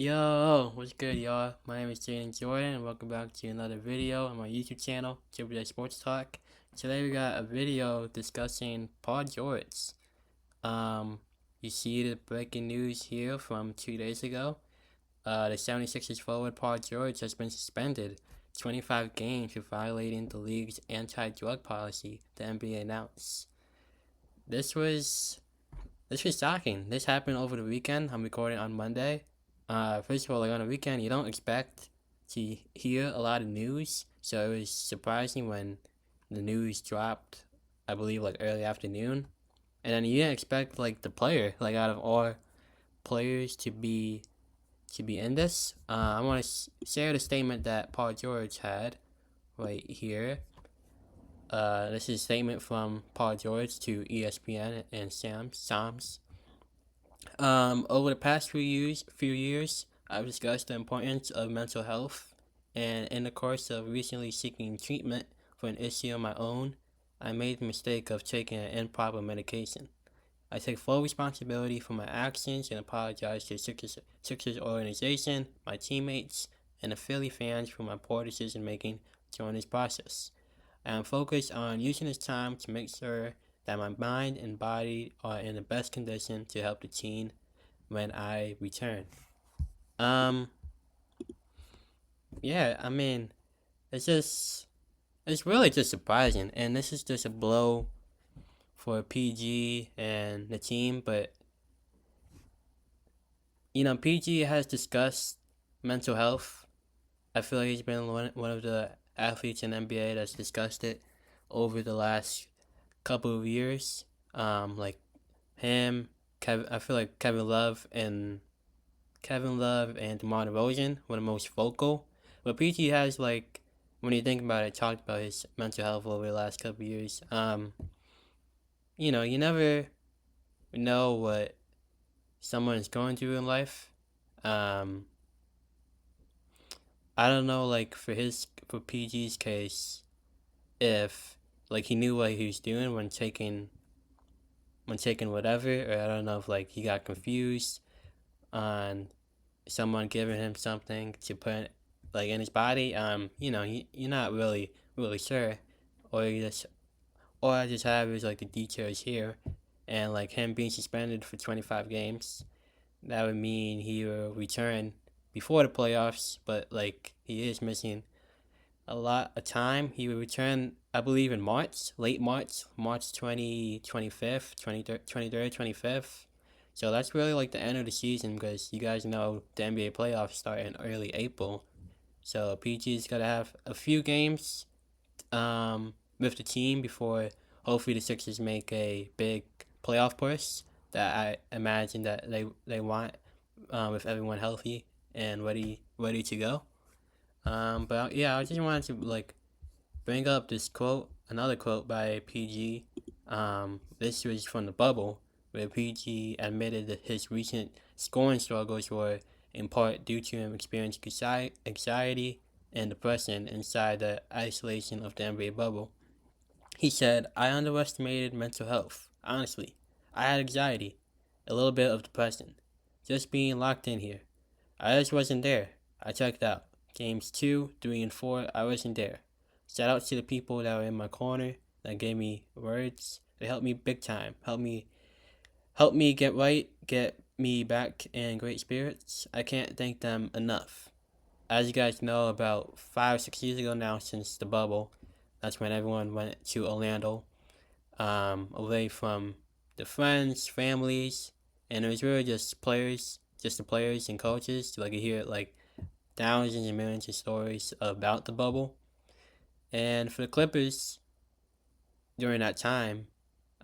Yo, what's good, y'all? My name is Jaden Jordan, and welcome back to another video on my YouTube channel, Triple J Sports Talk. Today we got a video discussing Paul George. Um, you see the breaking news here from 2 days ago. The 76ers forward Paul George has been suspended 25 games for violating the league's anti-drug policy, the NBA announced. This was this was shocking. This happened over the weekend. I'm recording on Monday. First of all, like on a weekend, you don't expect to hear a lot of news, so it was surprising when the news dropped. I believe like early afternoon, and then you didn't expect like the player, like out of all players, to be in this. I want to share the statement that Paul George had right here. This is a statement from Paul George to ESPN and Sam's. Over the past few years, I've discussed the importance of mental health, and in the course of recently seeking treatment for an issue of my own, I made the mistake of taking an improper medication. I take full responsibility for my actions and apologize to the Sixers organization, my teammates, and the Philly fans for my poor decision making during this process. I am focused on using this time to make sure that my mind and body are in the best condition to help the team when I return. Um, yeah, I mean, it's just, it's really just surprising, and this is just a blow for PG and the team, but, PG has discussed mental health. I feel like he's been one of the athletes in the NBA that's discussed it over the last couple of years. Like him, I feel like Kevin Love and DeMar DeRozan were the most vocal. But PG has like, when you think about it, talked about his mental health over the last couple of years. You never know what someone is going through in life. Um, I don't know, like for PG's case, if like he knew what he was doing when taking whatever, or I don't know if like he got confused on someone giving him something to put like in his body. You're not really sure, or you just all I just have is like the details here, and like him being suspended for 25 games. That would mean he will return before the playoffs, but like he is missing a lot of time. He will return, I believe, in March, late March, March 25th, 23rd, 25th. So that's really like the end of the season because you guys know the NBA playoffs start in early April. So PG's got to have a few games with the team before hopefully the Sixers make a big playoff push that I imagine that they want with everyone healthy and ready to go. But yeah, I just wanted to like bring up this quote, another quote by PG. This was from the bubble, where PG admitted that his recent scoring struggles were in part due to him experiencing anxiety and depression inside the isolation of the NBA bubble. He said, I underestimated mental health. Honestly, I had anxiety, a little bit of depression, just being locked in here. I just wasn't there. I checked out. Games 2, 3, and 4, I wasn't there. Shout out to the people that were in my corner that gave me words. They helped me big time. Help me get right, get me back in great spirits. I can't thank them enough. As you guys know, about 5 or 6 years ago now, since the bubble, that's when everyone went to Orlando, away from the friends, families, and it was really just the players and coaches. Like you hear like thousands and millions of stories about the bubble. And for the Clippers during that time,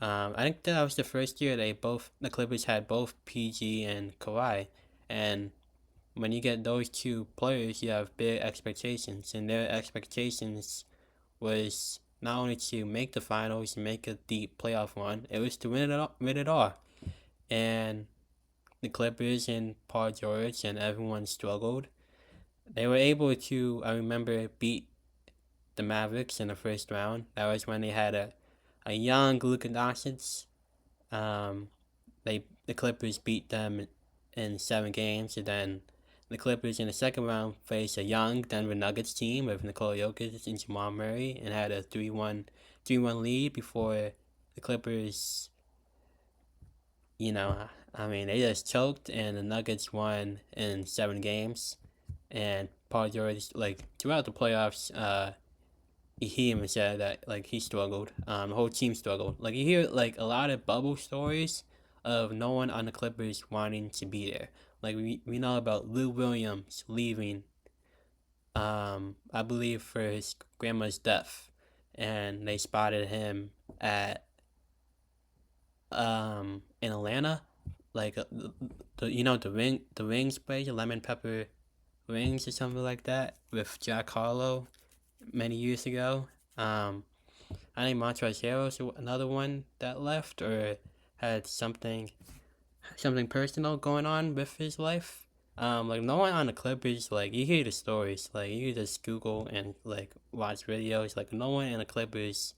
I think that was the first year the Clippers had both PG and Kawhi, and when you get those two players, you have big expectations, and their expectations was not only to make the finals and make a deep playoff run, it was to win it all. And the Clippers and Paul George and everyone struggled. They were able to, I remember, beat the Mavericks in the first round. That was when they had a young Luka Doncic. Um, the Clippers beat them in 7 games, and then The Clippers in the second round faced a young Denver Nuggets team with Nikola Jokic and Jamal Murray and had a 3-1 lead before the Clippers, you know, I mean, they just choked and the Nuggets won in 7 games. And Paul George, like, throughout the playoffs, he even said that, like, he struggled. The whole team struggled. Like, you hear, like, a lot of bubble stories of no one on the Clippers wanting to be there. Like, we know about Lou Williams leaving, I believe, for his grandma's death. And they spotted him at, in Atlanta. Like, the rings place, lemon pepper rings or something like that, with Jack Harlow many years ago. I think Montrezl Harrell's another one that left or had something personal going on with his life. Like no one on the Clippers, like you hear the stories, like you just Google and like watch videos. Like no one in the Clippers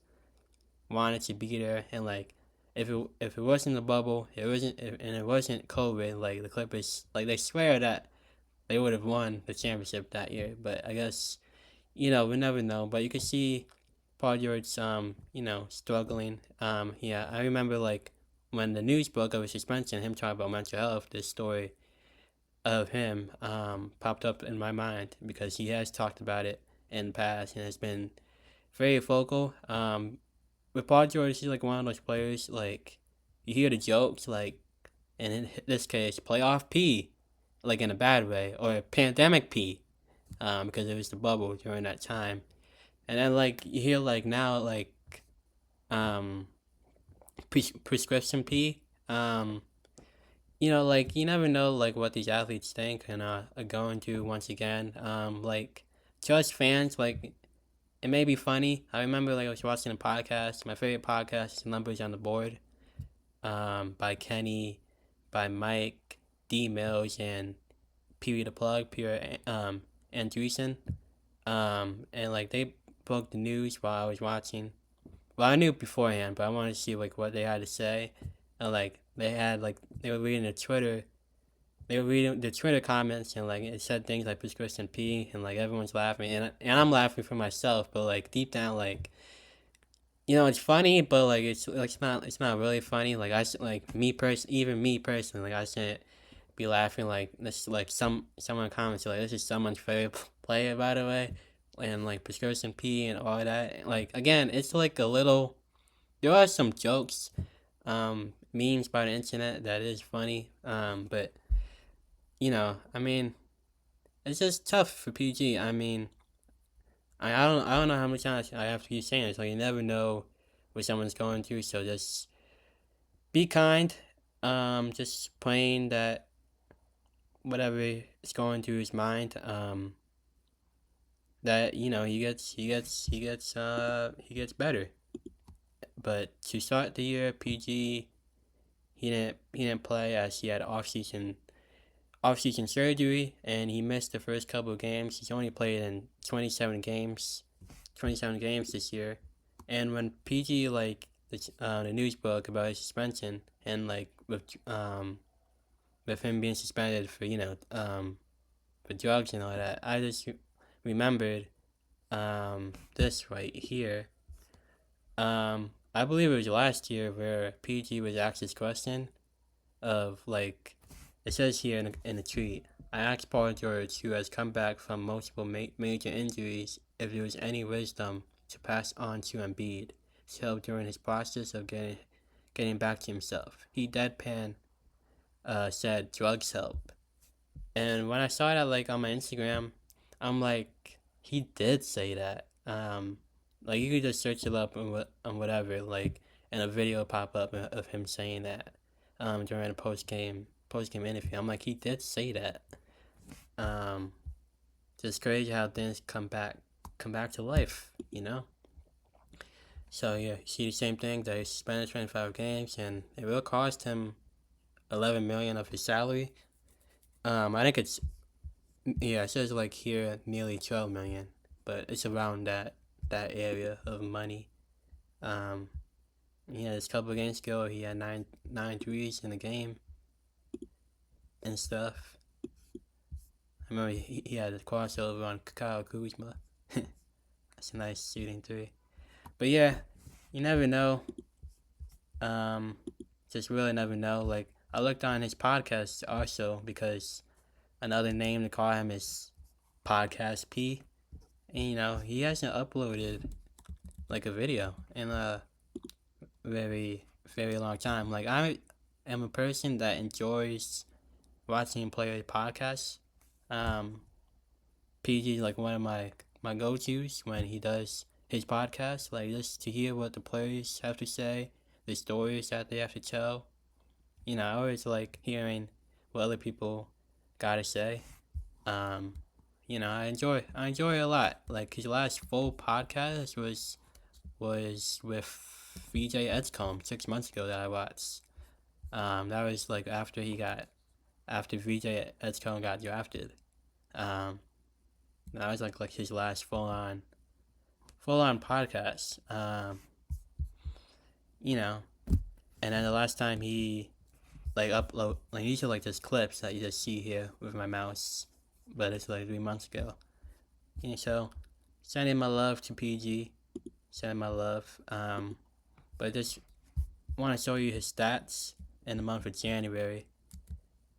wanted to be there, and like if it wasn't the bubble, and it wasn't COVID. Like the Clippers, like they swear that they would have won the championship that year, but I guess we never know. But you could see Paul George, struggling. Yeah, I remember like when the news broke of his suspension, him talking about mental health. This story of him popped up in my mind because he has talked about it in the past and has been very vocal. With Paul George, he's like one of those players like you hear the jokes like, and in this case, playoff P, like in a bad way, or pandemic P, because it was the bubble during that time. And then like you hear like now like um prescription P. Like you never know like what these athletes think and are going to once again. Like to us fans, like it may be funny. I remember like I was watching a podcast. My favorite podcast is Numbers on the Board, by Kenny, by Mike, D Mills, and Pee the Plug, Peter Andreessen. And like they broke the news while I was watching. Well, I knew beforehand, but I wanted to see like what they had to say, and like they were reading the Twitter, they were reading the Twitter comments, and like it said things like prescription P, and like everyone's laughing, and I'm laughing for myself, but like deep down, like it's funny, but like it's not really funny. Like even me personally, like I shouldn't be laughing like this. Like someone comments like this is someone's favorite player by the way, and like prescription P and all that. Like again, it's like a little. There are some jokes, memes by the internet that is funny. But I mean, it's just tough for PG. I mean, I don't know how much times I have to keep saying it. So you never know what someone's going through. So just be kind. Just praying that whatever is going through his mind, that he gets better. But to start the year, PG he didn't play as he had off-season surgery and he missed the first couple of games. He's only played in 27 games this year. And when PG like the news broke about his suspension and like with him being suspended for for drugs and all that, I just remembered this right here. I believe it was last year where PG was asked this question of like, it says here in the tweet. I asked Paul George, who has come back from multiple major injuries, if there was any wisdom to pass on to Embiid to help during his process of getting back to himself. He deadpan said drugs help. And when I saw that like on my Instagram, I'm like, he did say that. Like you could just search it up on whatever, like, and a video pop up of him saying that, during a post game interview. I'm like, he did say that. Um, just crazy how things come back to life, you know. So yeah, you see the same thing. They suspended 25 games, and it will cost him 11 million of his salary. I think it's yeah, it says like here nearly 12 million, but it's around that area of money. Um, yeah, this couple of games ago, he had nine threes in the game and stuff. I remember he had a crossover on Kyle Kuzma. That's a nice shooting three. But yeah, you never know. Um, just really never know. Like I looked on his podcast also because another name to call him is Podcast P. And he hasn't uploaded like a video in a very very long time. Like I am a person that enjoys watching player podcasts. Um, PG is like one of my go tos when he does his podcast. Like just to hear what the players have to say, the stories that they have to tell. I always like hearing what other people gotta say. Um, I enjoy it a lot. Like his last full podcast was with VJ Edgecombe 6 months ago that I watched. That was like after VJ Edgecombe got drafted. Um, that was like his last full on podcast. You know, and then the last time he like upload like these are like just clips that you just see here with my mouse, but it's like 3 months ago. So sending my love to PG, sending my love. But just want to show you his stats in the month of January.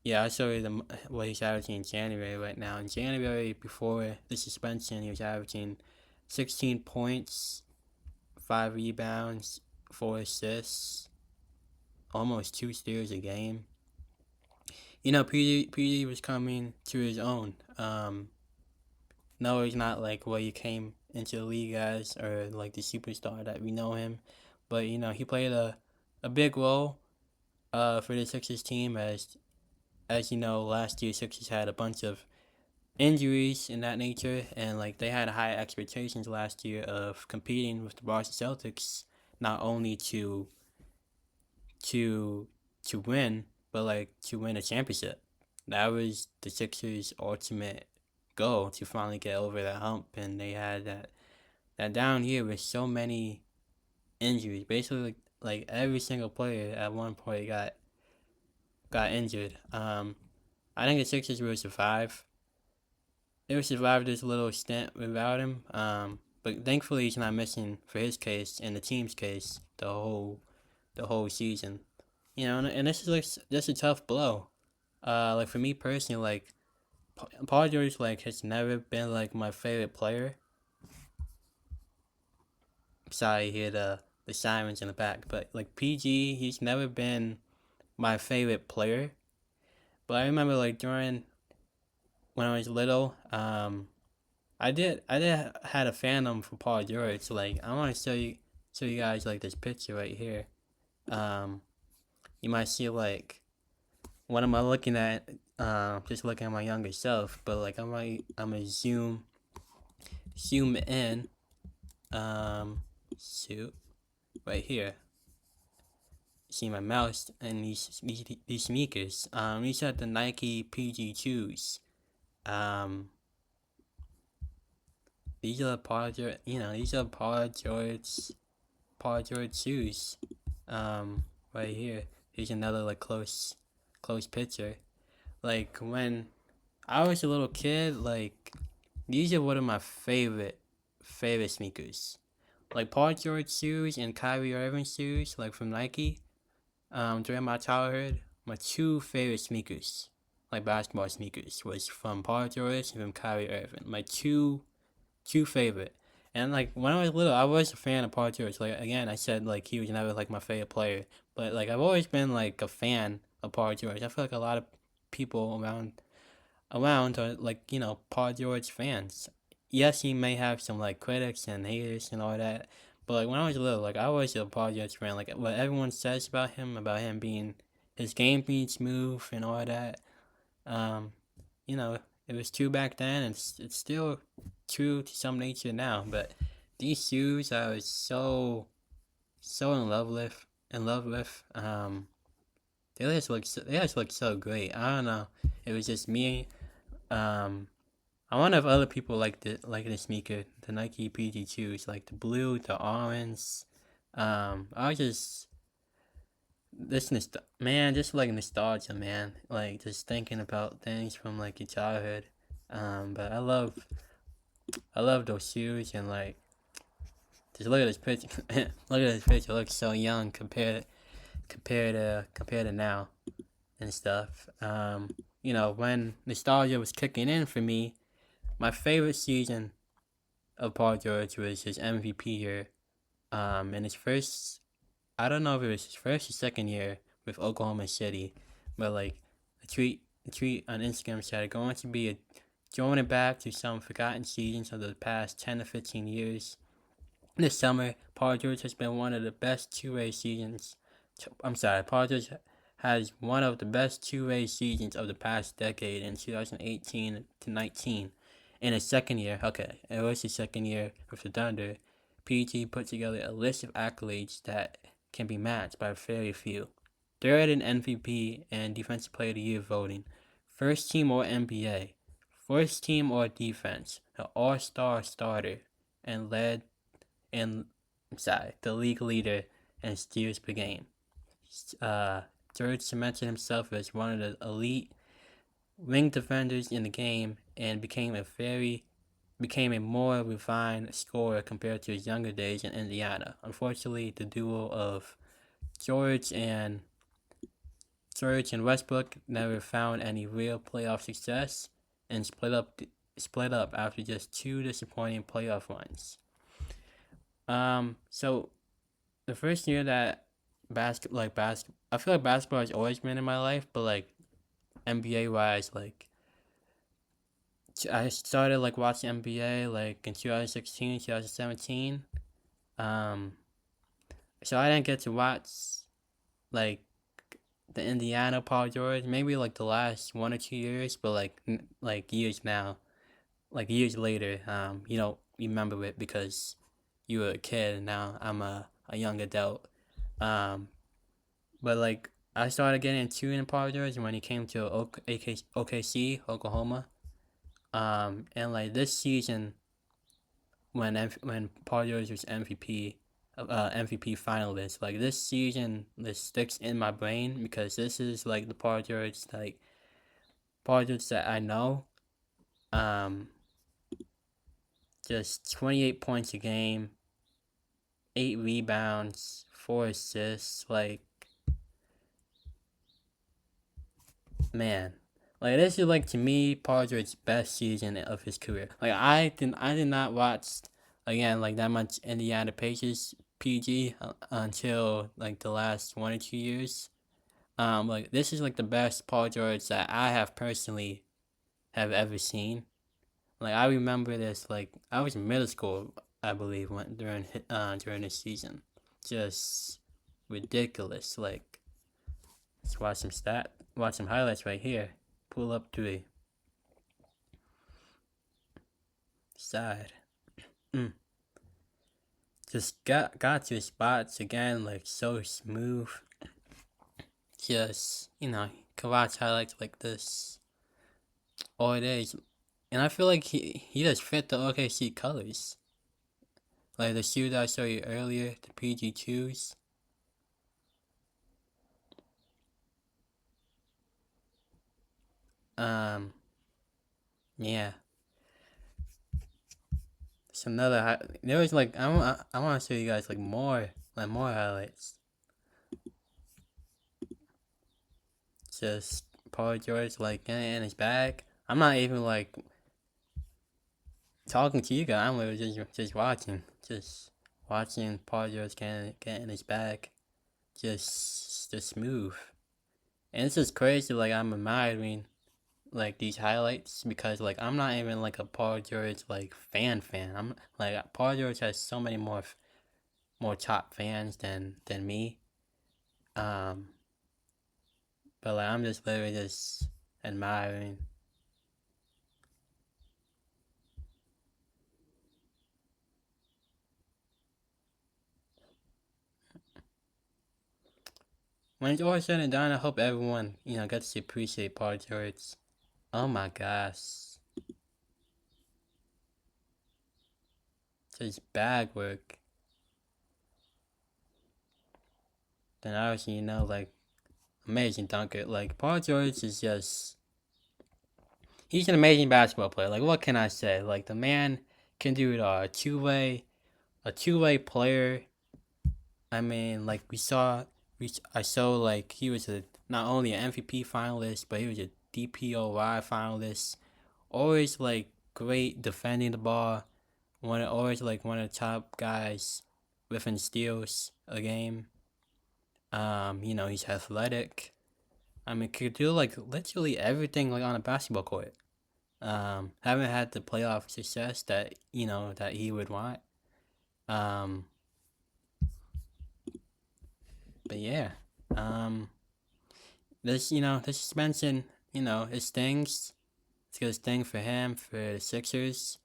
Yeah, I'll show you what he's averaging in January right now. In January, before the suspension, he was averaging 16 points, 5 rebounds, 4 assists, almost 2 steals a game. PD was coming to his own. No, he's not like what he came into the league as or like the superstar that we know him. But, he played a big role for the Sixers team as you know, last year Sixers had a bunch of injuries in that nature, and like they had high expectations last year of competing with the Boston Celtics, not only to to win, but like to win a championship. That was the Sixers' ultimate goal to finally get over that hump, and they had that down here with so many injuries. Basically, like every single player at one point got injured. I think the Sixers will survive. They will survive this little stint without him. But thankfully he's not missing for his case and the team's case the whole season. And this is like just a tough blow. Like for me personally, like Paul George like has never been like my favorite player. Sorry, you hear the sirens in the back, but like PG, he's never been my favorite player. But I remember like during when I was little, I did had a fandom for Paul George. Like I want to show you guys like this picture right here. Um, you might see like what am I looking at? Just looking at my younger self, but like I'm gonna zoom in. Shoot, right here. See my mouse and these sneakers. These are the Nike PG2s. Um, these are Paul George shoes. Right here. Here's another like close picture. Like when I was a little kid, like these are one of my favorite sneakers. Like Paul George shoes and Kyrie Irving shoes, like from Nike. During my childhood, my two favorite sneakers, like basketball sneakers, was from Paul George and from Kyrie Irving. My two favorite. And like when I was little, I was a fan of Paul George. Like again, I said like he was never like my favorite player, but like I've always been like a fan of Paul George. I feel like a lot of people around are like Paul George fans. Yes, he may have some like critics and haters and all that, but like when I was little, like I was a Paul George fan. Like what everyone says about him being his game being smooth and all that. Um, you know, it was true back then, and it's still true to some nature now. But these shoes, I was so in love with. They just look so great. I don't know. It was just me. Um, I wonder if other people like the sneaker, the Nike PG2s, like the blue, the orange. I was just man, just like nostalgia, man. Like just thinking about things from like your childhood. But I love those shoes and like just look at this picture. Look at this picture. It looks so young compared to now and stuff. When nostalgia was kicking in for me, my favorite season of Paul George was his MVP year. In his first, I don't know if it was his first or second year with Oklahoma City, but like a tweet on Instagram said going to be throwing it back to some forgotten seasons of the past 10 to 15 years. This summer, Paul George has been one of the best two-way seasons. I'm sorry, Paul George has one of the best two-way seasons of the past decade in 2018 to 19. In his second year, okay, it was his second year with the Thunder, PG put together a list of accolades that can be matched by very few. Third in MVP and Defensive Player of the Year voting, first team or NBA, first team or defense, an all-star starter, and led in the league leader in steals per game. Uh, George cemented himself as one of the elite wing defenders in the game and became a more refined scorer compared to his younger days in Indiana. Unfortunately, the duo of George and George and Westbrook never found any real playoff success and split up after just two disappointing playoff runs. So the first year that I feel like basketball has always been in my life, but like NBA wise, like I started like watching NBA like in 2016, 2017. Um, so I didn't get to watch like the Indiana Paul George maybe like the last 1 or 2 years, but like years now, like years later, you don't remember it because you were a kid and now I'm a young adult. Um, but like I started getting into in Paul George when he came to OKC, Oklahoma. And like this season when Paul George was MVP finalist, like this season this sticks in my brain because this is like the Paul George that I know. Um, just 28 points a game, 8 rebounds, 4 assists. Like man, like this is like to me Paul George's best season of his career. Like I did not watch again like that much Indiana Pacers PG until like the last 1 or 2 years. Like this is like the best Paul George that I have personally have ever seen. Like I remember this like I was in middle school I believe when during this season, just ridiculous. Like let's watch some highlights right here. Pull up to a side. Mm. Just got to his spots again, like so smooth. Just can watch highlights like this all day, and I feel like he just fit the OKC colors. Like the shoe that I showed you earlier, the PG2s. Um, yeah. It's another. There was like I want to show you guys like more highlights. Just Paul George like in his bag. I'm not even like talking to you guys. I'm literally just watching Paul George get in his bag. Just smooth. And it's just crazy. Like I'm admiring like these highlights because like I'm not even like a Paul George like fan. I'm like Paul George has so many more top fans than me. Um, but like I'm just literally just admiring. When it's all said and done, I hope everyone gets to appreciate Paul George. Oh my gosh, just bag work. Then obviously like amazing dunker. Like Paul George is just he's an amazing basketball player. Like, what can I say? Like, the man can do it all. A two-way player. I mean, like I saw like he was a not only an MVP finalist, but he was a DPOY finalist. Always like great defending the ball. Always like one of the top guys within steals a game. He's athletic. I mean, could do like literally everything like on a basketball court. Haven't had the playoff success that that he would want. Um, but yeah, um, this suspension, it stings. It's gonna sting for him for the Sixers.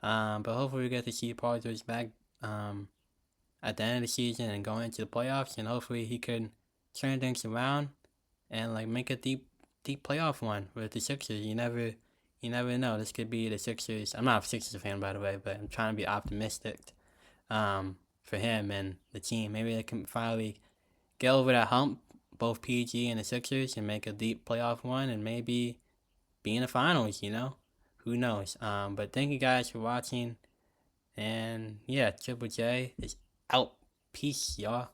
But hopefully we get to see Paul George back at the end of the season and going into the playoffs, and hopefully he could turn things around and like make a deep playoff one with the Sixers. You never know. This could be the Sixers. I'm not a Sixers fan, by the way, but I'm trying to be optimistic for him and the team. Maybe they can finally get over that hump, both PG and the Sixers, and make a deep playoff one, and maybe be in the finals. Who knows? But thank you guys for watching, and yeah, Triple J is out. Peace, y'all.